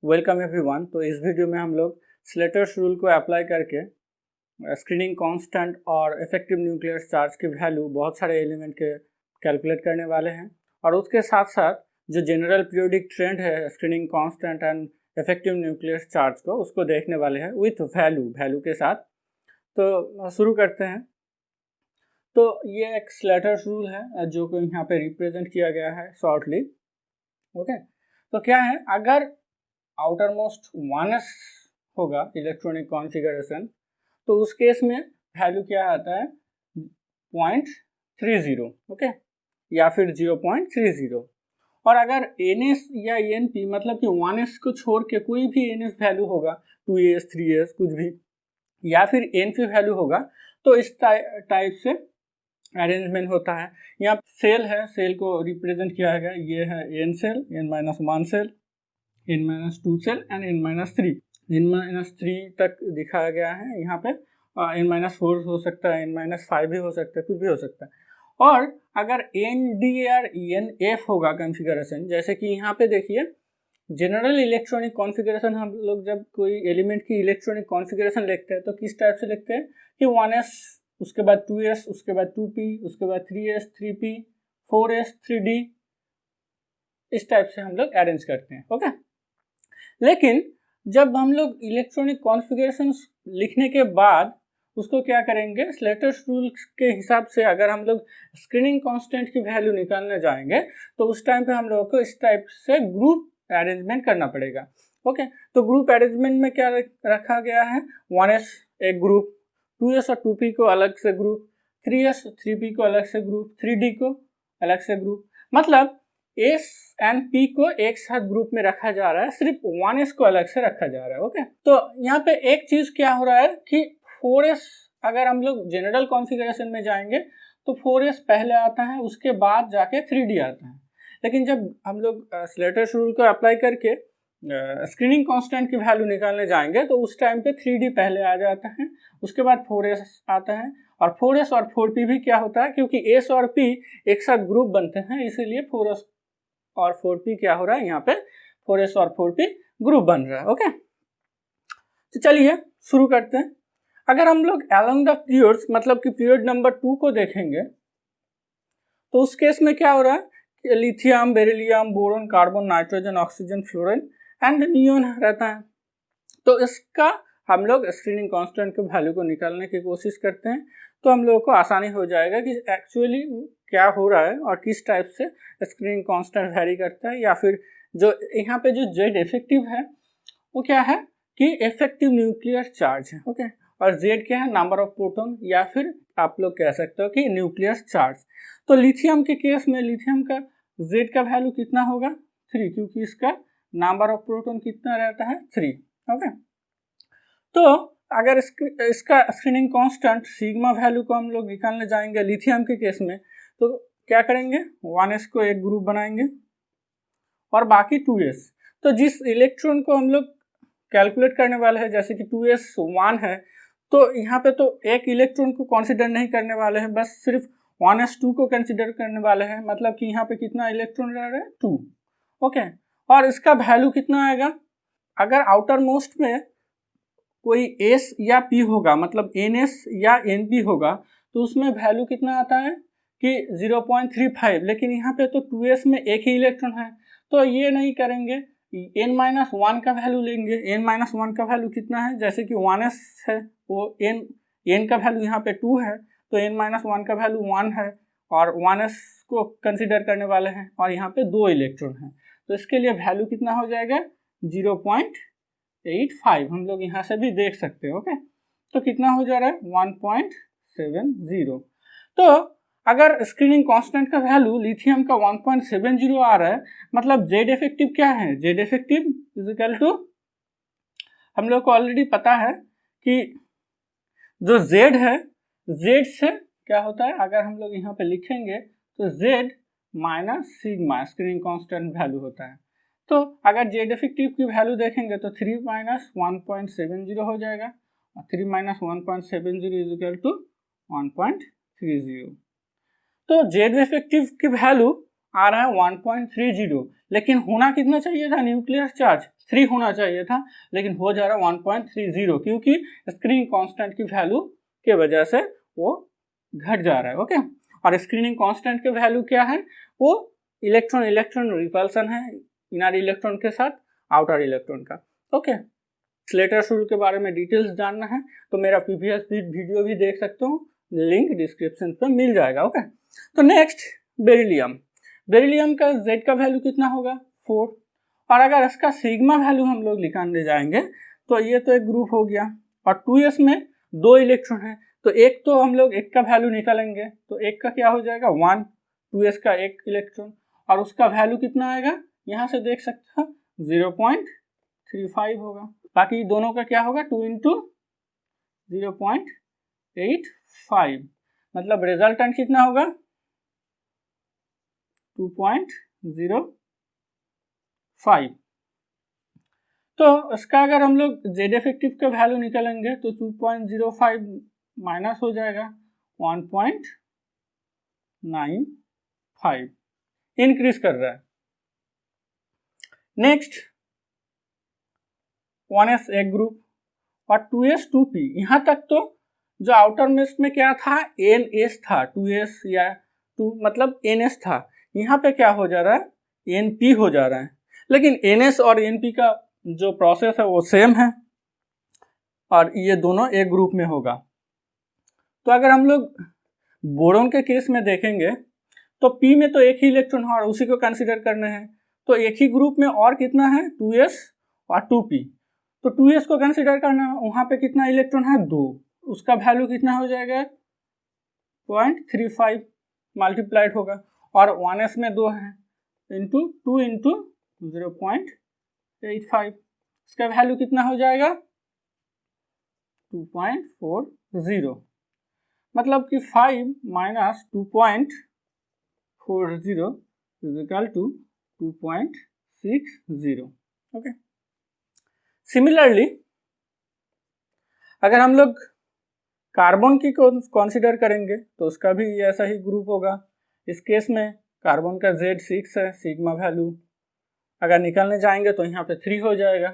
Welcome everyone. तो इस video में हम लोग स्लेटर्स रूल को अप्लाई करके स्क्रीनिंग कांस्टेंट और इफेक्टिव न्यूक्लियर चार्ज की वैल्यू बहुत सारे एलिमेंट के कैलकुलेट करने वाले हैं, और उसके साथ साथ जो जनरल पीरियोडिक ट्रेंड है screening constant and effective nuclear charge को उसको देखने वाले हैं विथ वैल्यू के साथ। तो शुरू करते हैं। तो ये एक स्लेटर्स रूल है जो कि यहाँ पे रिप्रेजेंट किया गया है शॉर्टली। ओके, तो क्या है, अगर आउटर मोस्ट 1s होगा इलेक्ट्रॉनिक कॉन्फ़िगरेशन, तो उस केस में वैल्यू क्या आता है 0.30, ओके, या फिर 0.30। और अगर ns या np मतलब कि 1s को छोड़ के कोई भी ns वैल्यू होगा, 2s 3s कुछ भी, या फिर np वैल्यू होगा, तो इस टाइप से अरेंजमेंट होता है। यहाँ सेल है, सेल को रिप्रेजेंट किया गया, ये है n cell, n-1 cell, n-2 cell and n-3। n-3 तक दिखाया गया है यहाँ पे। n-4 हो सकता है, n-5 भी हो सकता है, कुछ भी हो सकता है। और अगर nd और nf होगा कॉन्फ़िगरेशन, जैसे कि यहाँ पे देखिए जनरल इलेक्ट्रॉनिक कॉन्फ़िगरेशन, हम लोग जब कोई एलिमेंट की इलेक्ट्रॉनिक कॉन्फ़िगरेशन लिखते हैं तो किस टाइप से लिखते हैं कि 1s, उसके बाद 2s, उसके बाद 2p, उसके बाद 3s 3p, 4s 3d, इस टाइप से हम लोग अरेंज करते हैं। ओके, लेकिन जब हम लोग इलेक्ट्रॉनिक कॉन्फ़िगरेशन लिखने के बाद उसको क्या करेंगे, स्लेटर्स रूल के हिसाब से अगर हम लोग स्क्रीनिंग कांस्टेंट की वैल्यू निकालने जाएंगे तो उस टाइम पे हम लोगों को इस टाइप से ग्रुप अरेंजमेंट करना पड़ेगा। ओके, तो ग्रुप अरेंजमेंट में क्या रखा गया है, 1s एक ग्रुप, 2s और 2p को अलग से ग्रुप, 3s 3p को अलग से ग्रुप, 3d को अलग से ग्रुप, मतलब s एंड p को एक साथ ग्रुप में रखा जा रहा है, सिर्फ 1s को अलग से रखा जा रहा है। ओके, तो यहाँ पे एक चीज क्या हो रहा है कि 4s, अगर हम लोग जनरल कॉन्फ़िगरेशन में जाएंगे तो 4s पहले आता है, उसके बाद जाके 3d आता है। लेकिन जब हम लोग स्लेटर्स रूल को अप्लाई करके स्क्रीनिंग कांस्टेंट की वैल्यू निकालने जाएंगे तो उस टाइम पे 3d पहले आ जाता है, उसके बाद 4s आता है, और 4s और 4p भी क्या होता है, क्योंकि s और p एक साथ ग्रुप बनते हैं, इसीलिए 4s और 4p क्या हो रहा है, यहाँ पे 4s और 4p ग्रुप बन रहा है। ओके, तो चलिए शुरू करते हैं। अगर हम लोग अलोंग द पीरियड्स मतलब कि पीरियड नंबर 2 को देखेंगे तो उस केस में क्या हो रहा है कि lithium, beryllium, boron, carbon, nitrogen, oxygen, fluorine and neon रहता है। तो इसका हम लोग स्क्रीनिंग कांस्टेंट के वैल्यू को निकालने की कोशिश करते हैं, तो हम लोगों को आसानी हो जाएगा कि एक्चुअली क्या हो रहा है और किस टाइप से स्क्रीनिंग कांस्टेंट वैरी करता है, या फिर जो यहाँ पे जो जेड इफेक्टिव है वो क्या है कि इफेक्टिव न्यूक्लियर चार्ज है। ओके, और जेड क्या है, नंबर ऑफ प्रोटॉन, या फिर आप लोग कह सकते हो कि न्यूक्लियर चार्ज। तो लिथियम के केस में लिथियम का जेड का वैल्यू कितना होगा 3, क्योंकि इसका नंबर ऑफ प्रोटॉन कितना रहता है 3। ओके, तो अगर इसका स्क्रीनिंग कांस्टेंट सिग्मा वैल्यू को हम लोग निकालने जाएंगे लिथियम के केस में, तो क्या करेंगे, 1s को एक ग्रुप बनाएंगे और बाकी 2s। तो जिस इलेक्ट्रॉन को हम लोग कैलकुलेट करने वाले हैं, जैसे कि 2s 1 है, तो यहाँ पे तो एक इलेक्ट्रॉन को कंसीडर नहीं करने वाले हैं, बस सिर्फ 1s2 को कंसीडर करने वाले हैं, मतलब कि यहाँ पे कितना इलेक्ट्रॉन रह रहा है 2। ओके, और इसका वैल्यू कितना आएगा, अगर आउटर मोस्ट में कोई s या p होगा, मतलब ns या np होगा, तो उसमें वैल्यू कितना आता है कि 0.35, लेकिन यहाँ पे तो 2s में एक ही इलेक्ट्रॉन है, तो ये नहीं करेंगे, n-1 का वैल्यू लेंगे। n-1 का वैल्यू कितना है, जैसे कि 1s है, वो n का वैल्यू यहाँ पे 2 है, तो n-1 का वैल्यू 1 है, और 1s को कंसिडर करने वाले हैं, और यहाँ पे 2 इलेक्ट्रॉन हैं, तो इसके लिए वैल्यू कितना हो जाएगा 0.85, हम लोग यहाँ से भी देख सकते हैं। ओके, तो कितना हो जा रहा है 1.70। तो अगर स्क्रीनिंग कांस्टेंट का वैल्यू लिथियम का 1.70 आ रहा है, मतलब जेड इफेक्टिव क्या है, Z effective is equal to, हम लोग को ऑलरेडी पता है कि जो जेड है, जेड से क्या होता है, अगर हम लोग यहाँ पे लिखेंगे तो Z minus sigma screening constant value होता है। तो अगर जेड इफेक्टिव की वैल्यू देखेंगे तो 3 माइनस 1.70 हो जाएगा, और 3 माइनस 1.70 इज इक्वल टू 1.30। तो जेड इफेक्टिव की वैल्यू आ रहा है 1.30, लेकिन होना कितना चाहिए था न्यूक्लियर चार्ज 3 होना चाहिए था, लेकिन हो जा रहा 1.30 क्योंकि स्क्रीनिंग कांस्टेंट की वैल्यू के वजह से वो घट जा रहा है। ओके, और स्क्रीनिंग कांस्टेंट के वैल्यू क्या है, वो इलेक्ट्रॉन इलेक्ट्रॉन रिपल्सन है इनर इलेक्ट्रॉन के साथ आउटर इलेक्ट्रॉन का। ओके, स्लेटर्स रूल के बारे में डिटेल्स जानना है तो मेरा प्रीवियस वीडियो भी देख सकते हो, लिंक डिस्क्रिप्शन पे मिल जाएगा। ओके, तो नेक्स्ट बेरिलियम। बेरिलियम का Z का वैल्यू कितना होगा 4, और अगर इसका सिग्मा वैल्यू हम लोग निकालने जाएंगे तो ये तो एक ग्रुप हो गया, और 2s में 2 इलेक्ट्रॉन है, तो एक तो हम लोग एक का वैल्यू निकालेंगे, तो एक का क्या हो जाएगा 1, 2s का एक इलेक्ट्रॉन, और उसका वैल्यू कितना आएगा यहाँ से देख सकते हो 0.35 होगा। बाकी दोनों का क्या होगा 2 इंटू 0.85, मतलब रिजल्टेंट कितना होगा 2.05। तो इसका अगर हम लोग Z इफेक्टिव का वैल्यू निकालेंगे तो 2.05 माइनस हो जाएगा 1.95, इंक्रीज कर रहा है। नेक्स्ट 1s एक ग्रुप और 2s 2p, यहाँ तक तो जो आउटर मेस में क्या था NS था, 2s या 2 मतलब NS था, यहाँ पे क्या हो जा रहा है NP हो जा रहा है, लेकिन NS और NP का जो प्रोसेस है वो सेम है और ये दोनों एक ग्रुप में होगा। तो अगर हम लोग बोरोन के केस में देखेंगे तो P में तो एक ही इलेक्ट्रॉन है और उसी को कंसिडर करना है, तो एक ही ग्रुप में और कितना है 2s और 2p, तो 2s को कंसिडर करना है, वहाँ पे कितना इलेक्ट्रॉन है 2, उसका वैल्यू कितना हो जाएगा 0.35 मल्टीप्लाइड होगा, और 1s में 2 है इंटू 2 इंटू 0.85, इसका वैल्यू कितना हो जाएगा 2.40, मतलब कि 5 minus 2.40 is equal to 2.60। Okay, similarly अगर हम लोग कार्बन की कंसीडर करेंगे तो उसका भी ऐसा ही ग्रुप होगा। इस केस में कार्बन का Z6 है, सिग्मा वैल्यू अगर निकालने जाएंगे तो यहाँ पे 3 हो जाएगा,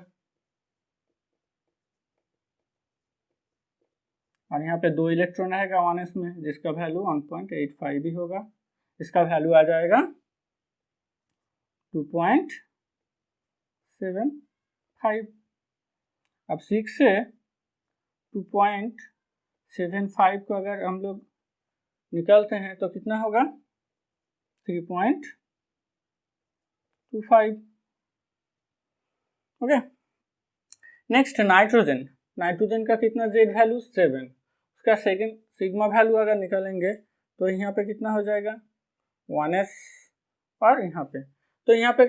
और यहाँ पे 2 इलेक्ट्रॉन रहेगा 1s में जिसका वैल्यू 1.85 भी होगा, इसका वैल्यू आ जाएगा 2.75। अब 6 से 2.75 को अगर हम लोग निकालते हैं तो कितना होगा 3.25। Okay, next nitrogen. नाइट्रोजन का कितना Z वैल्यू 7, उसका सेकंड सिग्मा वैल्यू अगर निकालेंगे तो यहाँ पे कितना हो जाएगा 1s, और यहाँ पे तो यहाँ पे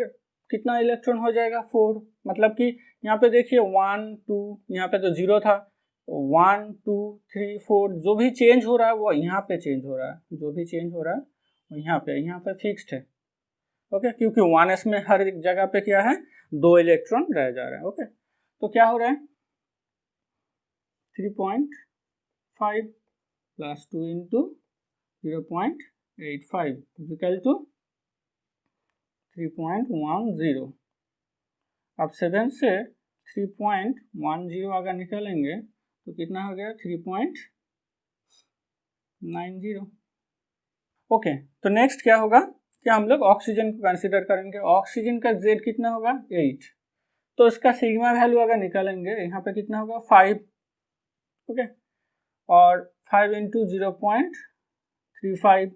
कितना इलेक्ट्रॉन हो जाएगा 4, मतलब कि यहाँ पे देखिए 1 2, यहाँ पे तो 0 था, 1 2 3 4 जो भी चेंज हो रहा है वो यहाँ पे चेंज हो रहा है, जो भी चेंज हो रहा है वो यहाँ पे फिक्स्ड है। ओके, क्योंकि 1s में हर एक जगह पे क्या है 2 इलेक्ट्रॉन रह जा रहा है। ओके, तो क्या हो रहा है 3.5 प्लस 2 इंटू 0.85 इक्वल टू 3.10। अब 7 से 3.10 अगर निकालेंगे तो कितना हो गया 3.90। ओके, तो नेक्स्ट क्या होगा कि हम लोग ऑक्सीजन को कंसीडर करेंगे। ऑक्सीजन का Z कितना होगा 8, तो इसका सिग्मा वैल्यू अगर निकालेंगे यहाँ पे कितना होगा 5। ओके, और 5 into 0.35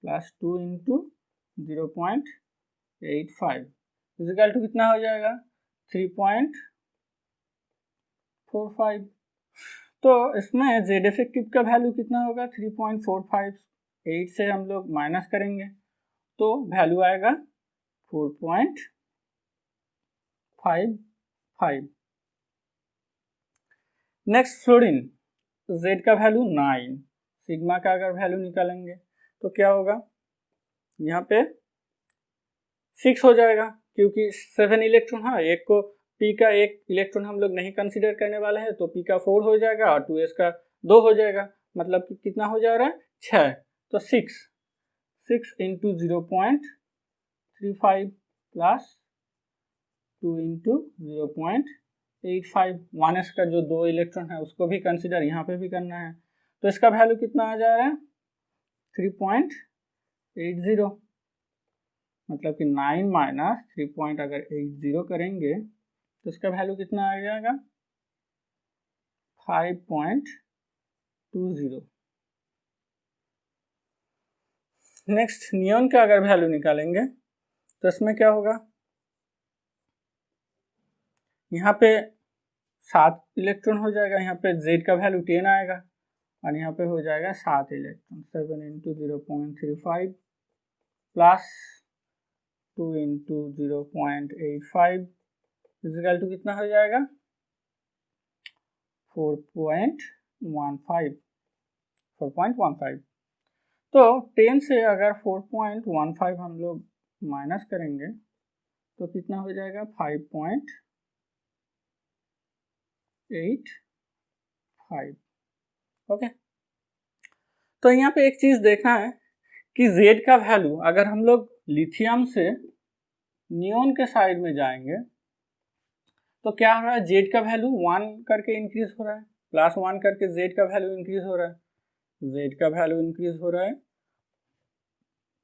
plus 2 into 0.85 equal to कितना हो जाएगा 3.45। तो इसमें Z इफेक्टिव का वैल्यू कितना होगा 3.45, 8 से हम लोग माइनस करेंगे तो वैल्यू आएगा 4.55। नेक्स्ट फ्लोरीन, Z का वैल्यू 9, सिग्मा का अगर वैल्यू निकालेंगे तो क्या होगा यहाँ पे 6 हो जाएगा, क्योंकि 7 इलेक्ट्रॉन है, एक को P का एक इलेक्ट्रॉन हम लोग नहीं कंसीडर करने वाले हैं तो P का 4 हो जाएगा और 2s का 2 हो जाएगा, मतलब कि कितना हो जा रहा है 6, तो 6 इंटू 0.35 प्लस 2 इंटू 0.85, 1s का जो 2 इलेक्ट्रॉन है उसको भी कंसिडर यहाँ पे भी करना है, तो इसका वैल्यू कितना आ जा रहा है 3.80, मतलब कि 9 माइनस 3 अगर 80 करेंगे तो इसका वैल्यू कितना आ जाएगा 5.20। नेक्स्ट नियॉन का अगर वैल्यू निकालेंगे तो इसमें क्या होगा, यहाँ पे 7 इलेक्ट्रॉन हो जाएगा, यहाँ पे Z का वैल्यू 10 आएगा और यहाँ पे हो जाएगा 7 electron, 7 into 0.35 plus 2 into 0.85 equal to कितना हो जाएगा 4.15। तो 10 से अगर 4.15 हम लोग माइनस करेंगे तो कितना हो जाएगा 5.85। ओके, तो यहाँ पे एक चीज़ देखना है कि Z का वैल्यू अगर हम लोग लिथियम से नियॉन के साइड में जाएंगे तो क्या हो रहा है, Z का वैल्यू 1 करके इंक्रीज हो रहा है, प्लस 1 करके Z का वैल्यू इंक्रीज हो रहा है, Z का वैल्यू इंक्रीज हो रहा है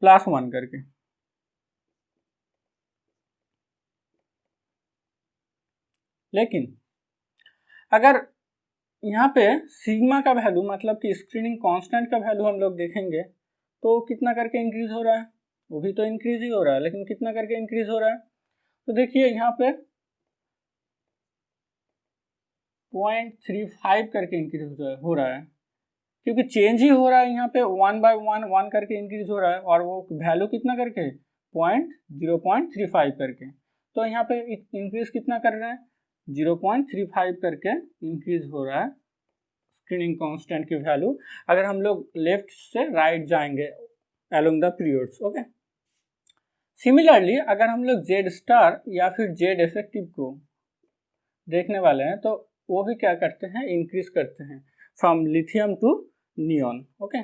प्लस 1 करके। लेकिन अगर यहाँ पे सिग्मा का वैल्यू मतलब कि स्क्रीनिंग कांस्टेंट का वैल्यू हम लोग देखेंगे तो कितना करके इंक्रीज हो रहा है, वो भी तो इंक्रीज ही हो रहा है, लेकिन कितना करके इंक्रीज हो रहा है, तो देखिए यहाँ पे 0.35 करके इंक्रीज हो रहा है, क्योंकि चेंज ही हो रहा है, यहाँ पे 1 बाय 1 करके इंक्रीज हो रहा है और वो वैल्यू कितना करके 0.35 करके, तो यहाँ पे इंक्रीज कितना कर रहा है 0.35 करके इंक्रीज हो रहा है स्क्रीनिंग कांस्टेंट की वैल्यू अगर हम लोग लेफ्ट से राइट जाएंगे along the periods. Okay, similarly अगर हम लोग Z स्टार या फिर Z इफेक्टिव को देखने वाले हैं तो वो भी क्या करते हैं, इंक्रीज करते हैं from lithium to neon. Okay,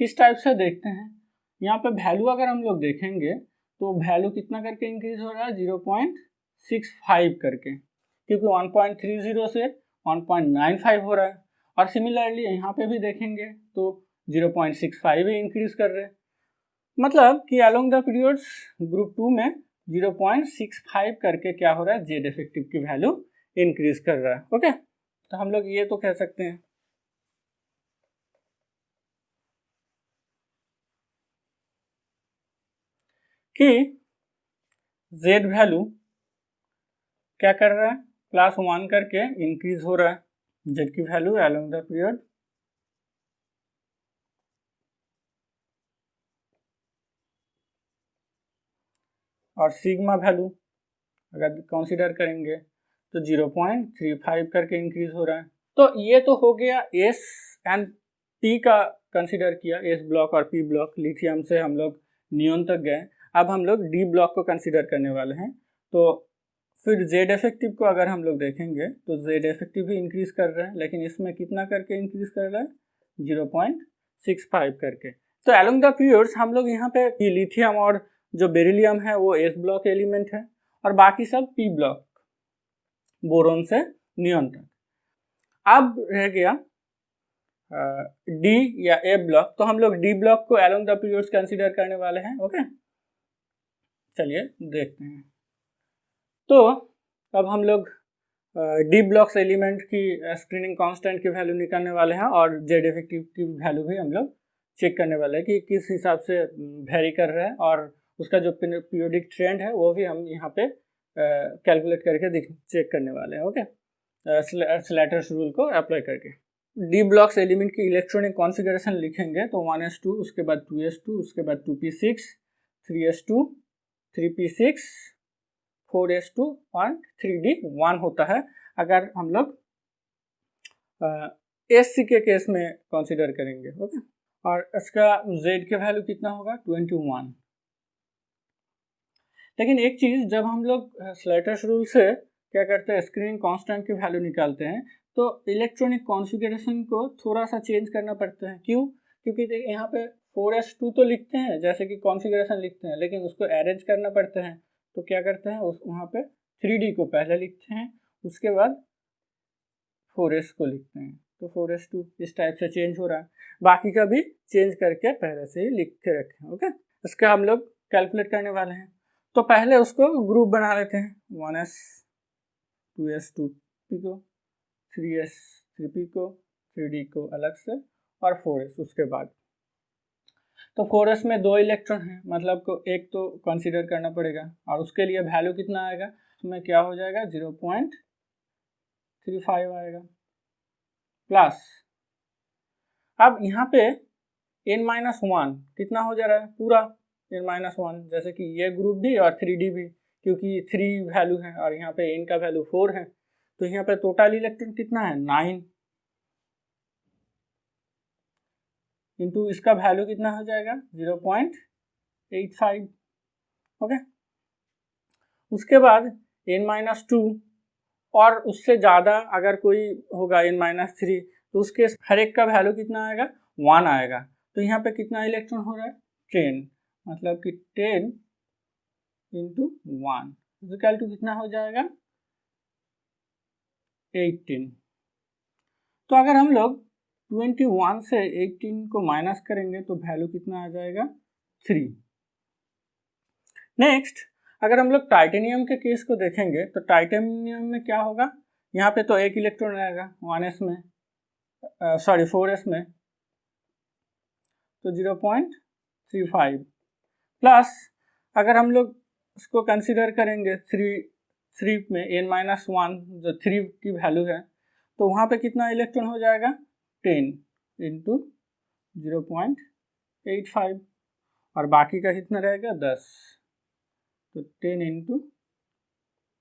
किस टाइप से देखते हैं, यहाँ पे वैल्यू अगर हम लोग देखेंगे तो वैल्यू कितना करके इंक्रीज हो रहा है 0.65 करके, क्योंकि 1.30 से 1.95 हो रहा है, और सिमिलरली यहाँ पे भी देखेंगे तो 0.65 ही इंक्रीज कर रहे हैं, मतलब कि अलोंग द पीरियड्स ग्रुप 2 में 0.65 करके क्या हो रहा है Z इफेक्टिव की वैल्यू इंक्रीज कर रहा है। ओके, तो हम लोग ये तो कह सकते हैं कि Z वैल्यू क्या कर रहा है प्लस 1 करके इंक्रीज हो रहा है, Z की वैल्यू अलोंग द पीरियड और सिग्मा वैल्यू अगर कंसीडर करेंगे तो 0.35 करके इंक्रीज हो रहा है। तो ये तो हो गया S एंड P का कंसीडर किया, S ब्लॉक और P ब्लॉक, लिथियम से हम लोग नियॉन तक गए, अब हम लोग D ब्लॉक को कंसीडर करने वाले हैं। तो फिर Z इफेक्टिव को अगर हम लोग देखेंगे तो Z इफेक्टिव भी इंक्रीज कर रहा है, लेकिन इसमें कितना करके इंक्रीज कर रहा है 0.65 करके। तो अलोंग द पीरियड्स हम लोग यहाँ पे लिथियम और जो बेरिलियम है वो S ब्लॉक एलिमेंट है और बाकी सब P ब्लॉक बोरोन से नियॉन तक। अब रह गया D या A ब्लॉक, तो हम लोग D ब्लॉक को अलोंग द पीरियड्स कंसीडर करने वाले हैं। ओके, चलिए देखते हैं। तो अब हम लोग D ब्लॉक्स एलिमेंट की स्क्रीनिंग कांस्टेंट की वैल्यू निकालने वाले हैं और Z इफेक्टिव की वैल्यू भी हम लोग चेक करने वाले हैं कि किस हिसाब से वेरी कर रहा है, और उसका जो पीरियोडिक ट्रेंड है वो भी हम यहाँ पे कैलकुलेट करके चेक करने वाले हैं। ओके, स्लैटर्स रूल को अप्लाई करके D ब्लॉक्स एलिमेंट की इलेक्ट्रॉनिक कॉन्फ़िगरेशन लिखेंगे तो 1s2, उसके बाद 2s2, उसके बाद 2p6, 3s2, 3p6, 4s2 और 3d1 होता है अगर हम लोग SC के केस में कंसीडर करेंगे। ओके, और इसका Z के वैल्यू कितना होगा 21। लेकिन एक चीज़, जब हम लोग स्लैटर्स रूल से क्या करते हैं स्क्रीनिंग कांस्टेंट की वैल्यू निकालते हैं तो इलेक्ट्रॉनिक कॉन्फ़िगरेशन को थोड़ा सा चेंज करना पड़ता है। क्यों? क्योंकि देखिए यहाँ पे 4s2 तो लिखते हैं जैसे कि कॉन्फ़िगरेशन लिखते हैं, लेकिन उसको अरेंज करना पड़ता है, तो क्या करते हैं उस वहाँ पे 3D को पहले लिखते हैं, उसके बाद 4s को लिखते हैं। तो 4s2 इस टाइप से चेंज हो रहा है, बाकी का भी चेंज करके पहले से ही लिख के रखें। ओके, इसका हम लोग कैलकुलेट करने वाले हैं। तो पहले उसको ग्रुप बना लेते हैं, 1s 2s 2p को, 3s 3p को, 3d को अलग से और 4s उसके बाद। तो 4s में 2 इलेक्ट्रॉन हैं, मतलब को एक तो कंसीडर करना पड़ेगा और उसके लिए वैल्यू कितना आएगा, उसमें क्या हो जाएगा 0.35 आएगा प्लस। अब यहाँ पे n-1 कितना हो जा रहा है, पूरा n-1, जैसे कि ये ग्रुप भी और 3d भी, क्योंकि 3 वैल्यू है और यहाँ पे n का वैल्यू 4 है, तो यहाँ पे टोटल इलेक्ट्रॉन कितना है 9 इंटू इसका वैल्यू कितना हो जाएगा 0.85। ओके, उसके बाद n-2 और उससे ज़्यादा अगर कोई होगा n-3, तो उसके हर एक का वैल्यू कितना आएगा 1 आएगा। तो यहाँ पे कितना इलेक्ट्रॉन हो रहा है 10, मतलब कि 10 इंटू 1 इक्वल टू कितना हो जाएगा 18। तो अगर हम लोग 21 से 18 को माइनस करेंगे तो वैल्यू कितना आ जाएगा 3। नेक्स्ट, अगर हम लोग टाइटेनियम के केस को देखेंगे तो टाइटेनियम में क्या होगा, यहाँ पे तो एक इलेक्ट्रॉन आएगा 1s में, 4s में, तो 0.35 प्लस अगर हम लोग इसको कंसीडर करेंगे 3 में n-1 जो 3 की वैल्यू है, तो वहाँ पे कितना इलेक्ट्रॉन हो जाएगा 10 इंटू 0.85 और बाकी का कितना रहेगा 10, तो 10 इंटू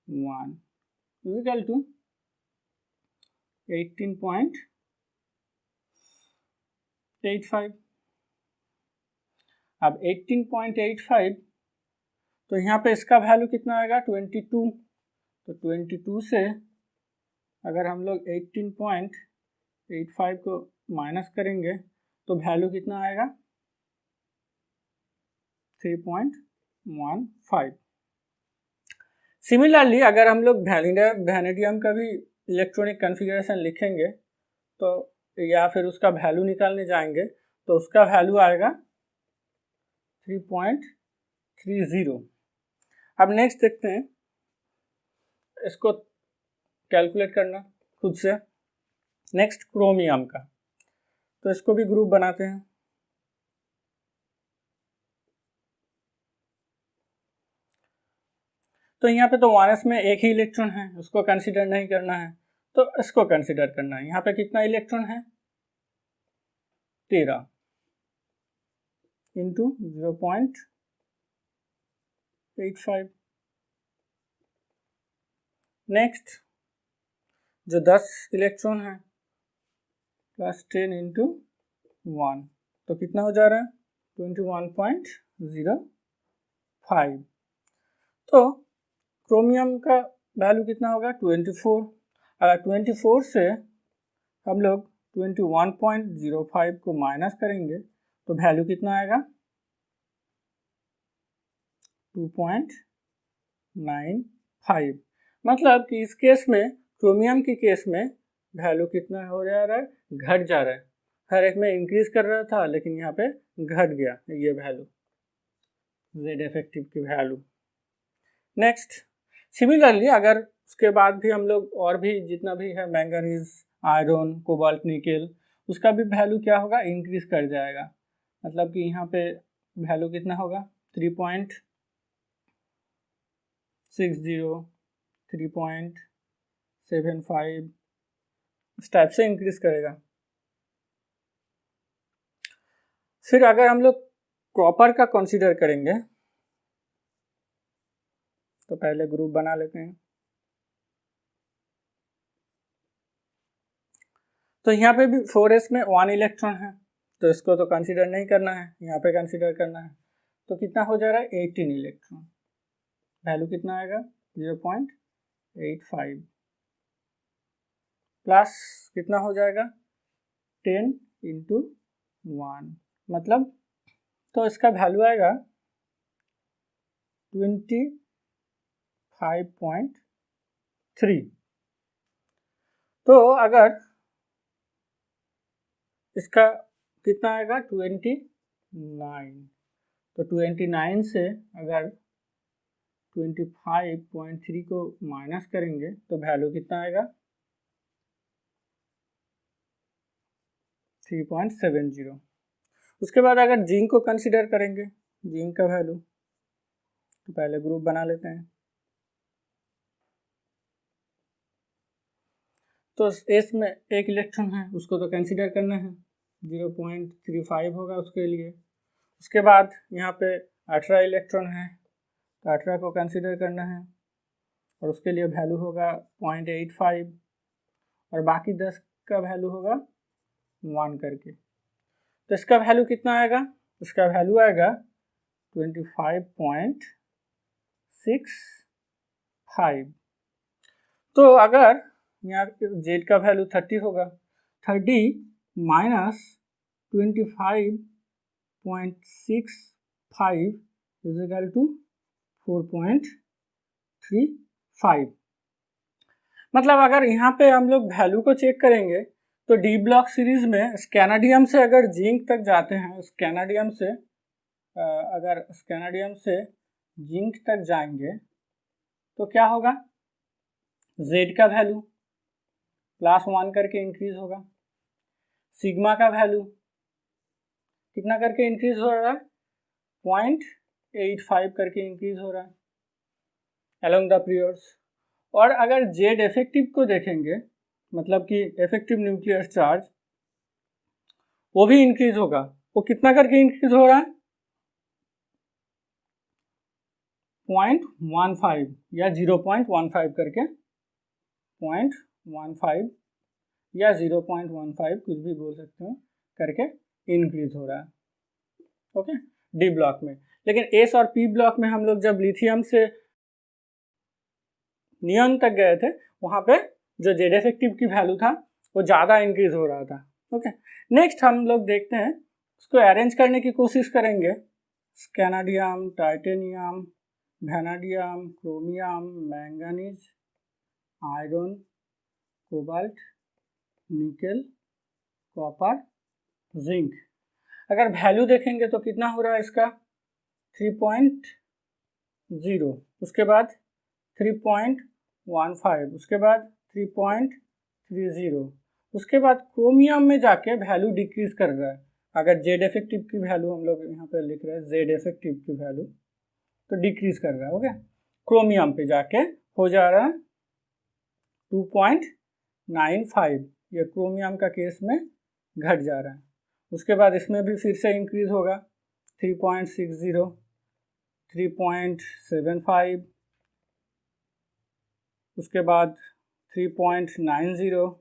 1 इक्वल टू 18.85। अब 18.85, तो यहाँ पे इसका वैल्यू कितना आएगा 22, तो 22 से अगर हम लोग 18.85 को माइनस करेंगे तो वैल्यू कितना आएगा 3.15। सिमिलरली अगर हम लोग वैनेडियम का भी इलेक्ट्रॉनिक कॉन्फ़िगरेशन लिखेंगे तो या फिर उसका वैल्यू निकालने जाएंगे तो उसका वैल्यू आएगा 3.30। अब नेक्स्ट देखते हैं इसको कैलकुलेट करना खुद से। नेक्स्ट क्रोमियम का, तो इसको भी ग्रुप बनाते हैं। तो यहाँ पे तो 1s में एक ही इलेक्ट्रॉन है, उसको कंसीडर नहीं करना है, तो इसको कंसीडर करना है। यहाँ पे कितना इलेक्ट्रॉन है 13 इंटू 0.85। नेक्स्ट जो 10 इलेक्ट्रॉन है प्लस 10 इंटू 1, तो कितना हो जा रहा है 21.05। तो क्रोमियम का वैल्यू कितना होगा 24। अगर 24 से हम लोग 21.05 को माइनस करेंगे तो वैल्यू कितना आएगा 2.95। मतलब कि इस केस में, क्रोमियम के केस में वैल्यू कितना हो जा रहा है, घट जा रहा है। हर एक में इंक्रीज कर रहा था लेकिन यहाँ पे घट गया ये वैल्यू, जेड इफेक्टिव की वैल्यू। नेक्स्ट, सिमिलरली अगर उसके बाद भी हम लोग और भी जितना भी है मैंगनीज, आयरन, कोबाल्ट, निकेल, उसका भी वैल्यू क्या होगा इंक्रीज कर जाएगा। मतलब कि यहाँ पे वैल्यू कितना होगा 3.60, 3.75 इस टाइप से इंक्रीज करेगा। फिर अगर हम लोग कॉपर का कंसीडर करेंगे तो पहले ग्रुप बना लेते हैं। तो यहाँ पे भी 4s में 1 इलेक्ट्रॉन है, तो इसको तो कंसीडर नहीं करना है, यहाँ पे कंसीडर करना है। तो कितना हो जा रहा है 18 इलेक्ट्रॉन, वैल्यू कितना आएगा 0.85 प्लस कितना हो जाएगा 10 इंटू 1, मतलब तो इसका वैल्यू आएगा 25.5 3। तो अगर इसका कितना आएगा 29, तो 29 से अगर 25.3 को माइनस करेंगे तो वैल्यू कितना आएगा 3.70। उसके बाद अगर जिंक को कंसीडर करेंगे, जिंक का वैल्यू, तो पहले ग्रुप बना लेते हैं। तो एस में एक इलेक्ट्रॉन है, उसको तो कंसीडर करना है, 0.35 होगा उसके लिए। उसके बाद यहाँ पे 18 इलेक्ट्रॉन है, तो 18 को कंसीडर करना है और उसके लिए वैल्यू होगा 0.85 और बाकी 10 का वैल्यू होगा 1 करके। तो इसका वैल्यू कितना आएगा, इसका वैल्यू आएगा 25.65। तो अगर यहाँ जेड का वैल्यू 30 होगा, 30 माइनस 25.65 इज इक्वल टू 4.35। मतलब अगर यहाँ पे हम लोग वैल्यू को चेक करेंगे तो डी ब्लॉक सीरीज में स्कैनाडियम से अगर जिंक तक जाते हैं, स्कैनाडियम से अगर स्कैनाडियम से जिंक तक जाएंगे तो क्या होगा, जेड का वैल्यू +1 करके इंक्रीज होगा, सिग्मा का वैल्यू कितना करके इंक्रीज हो रहा है 0.85 करके इंक्रीज हो रहा है अलोंग द पीरियड्स। और अगर जेड इफेक्टिव को देखेंगे, मतलब कि इफेक्टिव न्यूक्लियर चार्ज, वो भी इंक्रीज होगा। वो कितना करके इंक्रीज हो रहा है 0.15 या 0.15 करके, 0.15 या 0.15 कुछ भी बोल सकते हो करके इंक्रीज हो रहा है, ओके, डी ब्लॉक में। लेकिन एस और पी ब्लॉक में हम लोग जब लिथियम से नियॉन तक गए थे, वहाँ पे जो जेड इफेक्टिव की वैल्यू था वो ज़्यादा इंक्रीज हो रहा था, ओके। नेक्स्ट हम लोग देखते हैं, उसको अरेंज करने की कोशिश करेंगे। Scandium, titanium, vanadium, chromium, manganese, iron, cobalt, nickel, copper, zinc. अगर वैल्यू देखेंगे तो कितना हो रहा है इसका 3.0, उसके बाद 3.15, उसके बाद 3.30, उसके बाद क्रोमियम में जाके वैल्यू डिक्रीज कर रहा है। अगर जेड इफेक्टिव की वैल्यू हम लोग यहाँ पे लिख रहे हैं, जेड इफेक्टिव की वैल्यू तो डिक्रीज कर रहा है, ओके। क्रोमियम पे जाके हो जा रहा है 2.95, ये क्रोमियम का केस में घट जा रहा है। उसके बाद इसमें भी फिर से इंक्रीज होगा 3.60, 3.75, उसके बाद 3.90,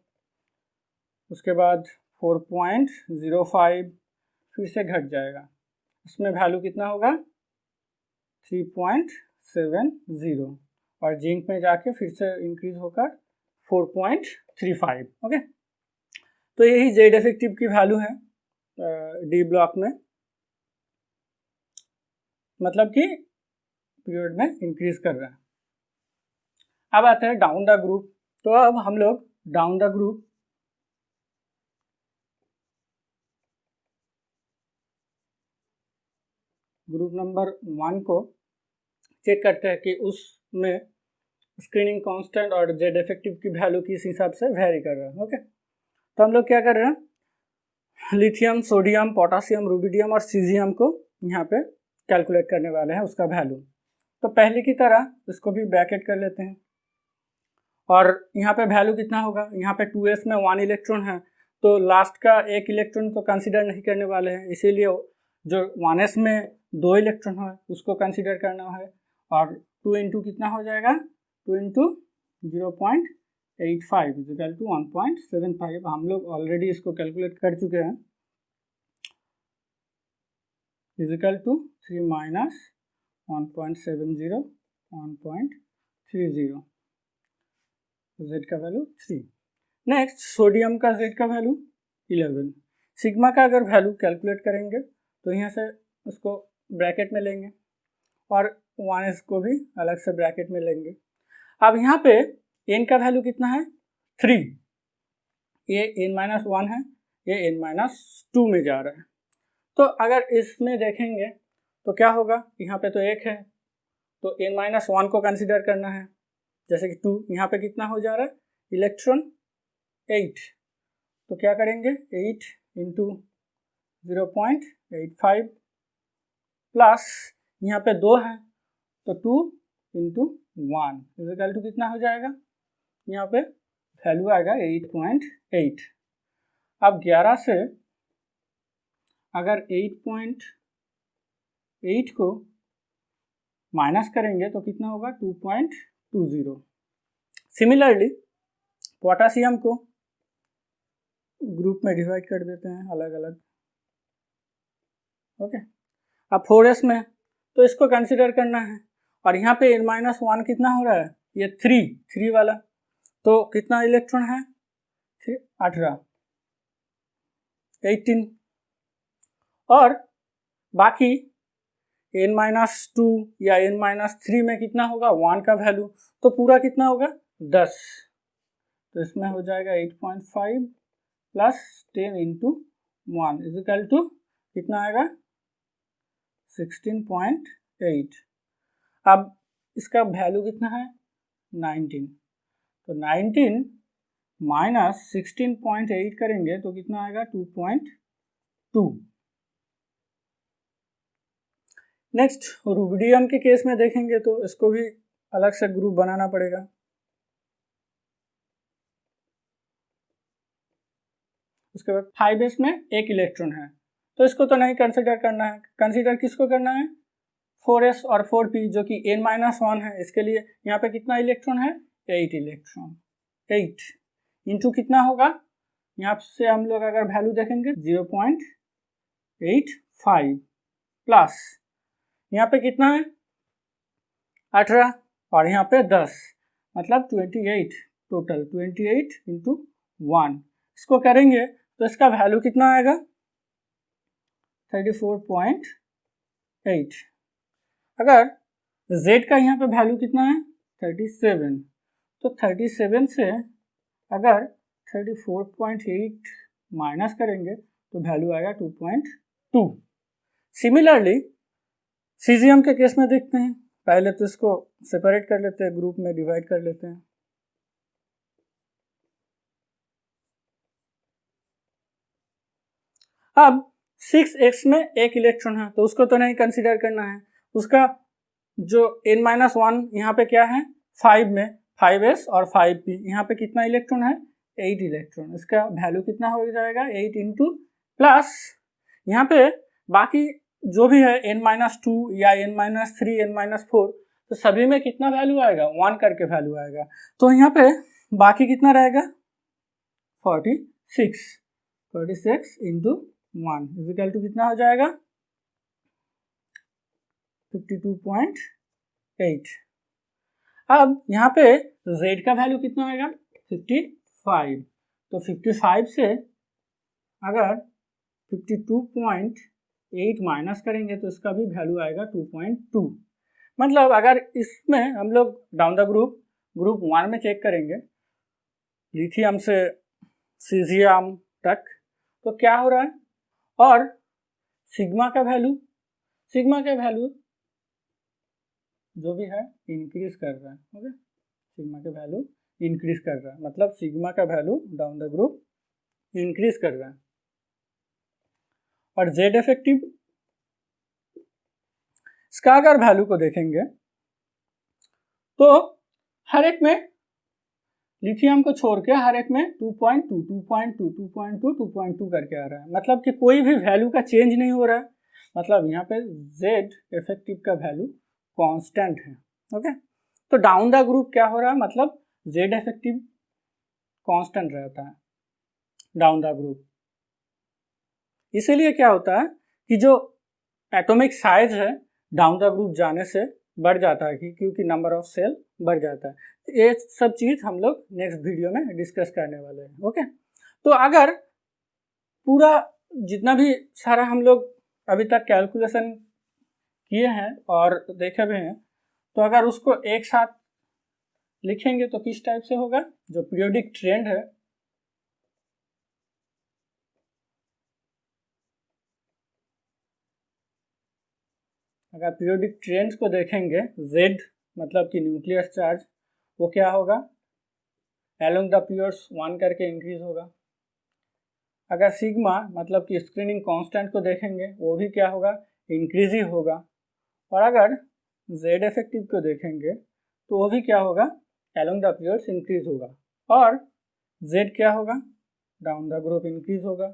उसके बाद 4.05, फिर से घट जाएगा। इसमें वैल्यू कितना होगा 3.70 और जिंक में जाके फिर से इंक्रीज होकर 4.35, ओके। तो यही जेड इफेक्टिव की वैल्यू है डी ब्लॉक में, मतलब कि पीरियड में इंक्रीज कर रहा है। अब आते हैं डाउन द ग्रुप। तो अब हम लोग डाउन द ग्रुप नंबर 1 को चेक करते हैं कि उसमें स्क्रीनिंग कांस्टेंट और जेड इफेक्टिव की वैल्यू किस हिसाब से वेरी कर रहा है, ओके। तो हम लोग क्या कर रहे हैं, लिथियम, सोडियम, पोटासियम, रुबिडियम और सीजियम को यहाँ पे कैलकुलेट करने वाले हैं उसका वैल्यू। तो पहले की तरह इसको भी ब्रैकेट कर लेते हैं और यहाँ पे वैल्यू कितना होगा, यहाँ पे 2s में 1 इलेक्ट्रॉन है तो लास्ट का 1 इलेक्ट्रॉन तो कंसीडर नहीं करने वाले हैं, इसीलिए जो 1s में 2 इलेक्ट्रॉन है उसको कंसीडर करना है। और 2 इंटू कितना हो जाएगा, 2 इंटू 0.85 इक्वल टू 1.75। हम लोग ऑलरेडी इसको कैलकुलेट कर चुके हैं, इक्वल टू 3 माइनस 1.70, 1.30, जेड का वैल्यू 3। नेक्स्ट सोडियम का जेड का वैल्यू 11। सिग्मा का अगर वैल्यू कैलकुलेट करेंगे तो यहाँ से उसको ब्रैकेट में लेंगे और 1s को भी अलग से ब्रैकेट में लेंगे। अब यहाँ पे n का वैल्यू कितना है 3, ये n-1 है, ये n-2 में जा रहा है। तो अगर इसमें देखेंगे तो क्या होगा, यहाँ पे तो 1 है तो n-1 को कंसिडर करना है, जैसे कि 2, यहाँ पे कितना हो जा रहा है इलेक्ट्रॉन 8, तो क्या करेंगे 8 इंटू 0.85 प्लस यहाँ पे 2 है तो 2 इंटू 1 इक्वल टू कितना हो जाएगा, यहाँ पे वैल्यू आएगा 8.8। अब 11 से अगर 8.8 को माइनस करेंगे तो कितना होगा 2.20। सिमिलरली पोटासियम को ग्रुप में डिवाइड कर देते हैं अलग अलग, ओके। अब 4s में तो इसको कंसिडर करना है और यहाँ पे n-1 कितना हो रहा है, ये 3 वाला, तो कितना इलेक्ट्रॉन है 18 और बाकी n-2 या n-3 में कितना होगा 1 का वैल्यू, तो पूरा कितना होगा 10, तो इसमें हो जाएगा 8.5 plus 10 into 1 is equal to कितना आएगा 16.8। अब इसका वैल्यू कितना है 19, तो 19 माइनस 16.8 करेंगे तो कितना आएगा 2.2। नेक्स्ट रुबिडियम के केस में देखेंगे तो इसको भी अलग से ग्रुप बनाना पड़ेगा। उसके बाद 5s में 1 इलेक्ट्रॉन है तो इसको तो नहीं कंसिडर करना है, कंसिडर किसको करना है 4s और 4p जो कि n-1 है, इसके लिए यहाँ पे कितना इलेक्ट्रॉन है 8 इलेक्ट्रॉन, 8 इंटू कितना होगा, यहाँ से हम लोग अगर वैल्यू देखेंगे 0.85 प्लस यहाँ पे कितना है 18 और यहाँ पे 10 मतलब 28, टोटल 28 इंटू 1, इसको करेंगे तो इसका वैल्यू कितना आएगा 34.8। अगर Z का यहाँ पे वैल्यू कितना है 37, तो 37 से अगर 34.8 माइनस करेंगे तो वैल्यू आएगा 2.2। सिमिलरली सीजियम के केस में देखते हैं, पहले तो इसको सेपरेट कर लेते हैं, ग्रुप में डिवाइड कर लेते हैं। अब 6x में 1 इलेक्ट्रॉन है तो उसको तो नहीं कंसिडर करना है, उसका जो n-1 यहाँ पे क्या है 5 में 5s और 5p, यहाँ पे कितना इलेक्ट्रॉन है 8 इलेक्ट्रॉन, इसका वैल्यू कितना हो जाएगा 8 इंटू प्लस यहाँ पे बाकी जो भी है n-2 या n-3 n-4, तो सभी में कितना वैल्यू आएगा 1 करके वैल्यू आएगा, तो यहाँ पे बाकी कितना रहेगा 46 इंटू 1 इक्वल टू कितना हो जाएगा 52.8। अब यहाँ पे Z का वैल्यू कितना आएगा 55, तो 55 से अगर 52.8 माइनस करेंगे तो इसका भी वैल्यू आएगा 2.2। मतलब अगर इसमें हम लोग डाउन द ग्रुप 1 में चेक करेंगे लिथियम से सीजियम तक तो क्या हो रहा है, और सिग्मा का वैल्यू जो भी है इंक्रीज कर रहा है, ओके, सिग्मा का वैल्यू इंक्रीज कर रहा है, मतलब सिग्मा का value down the group increase कर रहा है। और Z इफेक्टिव इसका अगर वैल्यू को देखेंगे तो हर एक में लिथियम को छोड़ के हर एक में 2.2 करके आ रहा है, मतलब कि कोई भी वैल्यू का चेंज नहीं हो रहा है, मतलब यहाँ पे Z इफेक्टिव का वैल्यू कांस्टेंट है, ओके। तो डाउन द ग्रुप क्या हो रहा है, मतलब Z इफेक्टिव कांस्टेंट रहता है डाउन द ग्रुप। इसीलिए क्या होता है कि जो एटॉमिक साइज है डाउन द ग्रुप जाने से बढ़ जाता है, क्योंकि नंबर ऑफ सेल बढ़ जाता है। ये सब चीज़ हम लोग नेक्स्ट वीडियो में डिस्कस करने वाले हैं, ओके। तो अगर पूरा जितना भी सारा हम लोग अभी तक कैलकुलेशन किए हैं और देखे हुए हैं, तो अगर उसको एक साथ लिखेंगे तो किस टाइप से होगा, जो पीरियोडिक ट्रेंड है अगर पीरियोडिक ट्रेंड को देखेंगे, Z मतलब कि न्यूक्लियर चार्ज, वो क्या होगा, एलोंग द पीरियड्स 1 करके इंक्रीज होगा। अगर सिग्मा मतलब कि स्क्रीनिंग कांस्टेंट को देखेंगे, वो भी क्या होगा, इंक्रीज ही होगा। और अगर Z इफेक्टिव को देखेंगे तो वो भी क्या होगा, एलोंग द पीरियड्स इंक्रीज होगा। और Z क्या होगा, डाउन द ग्रुप इंक्रीज होगा।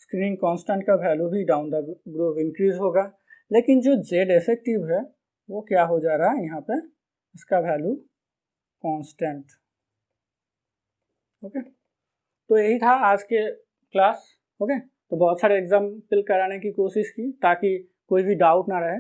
स्क्रीनिंग कांस्टेंट का वैल्यू भी डाउन द ग्रुप इंक्रीज होगा। लेकिन जो Z इफेक्टिव है वो क्या हो जा रहा है, यहाँ पे इसका वैल्यू कांस्टेंट। ओके, तो यही था आज के क्लास। ओके, तो बहुत सारे एग्जाम्पल कराने की कोशिश की ताकि कोई भी डाउट ना रहे।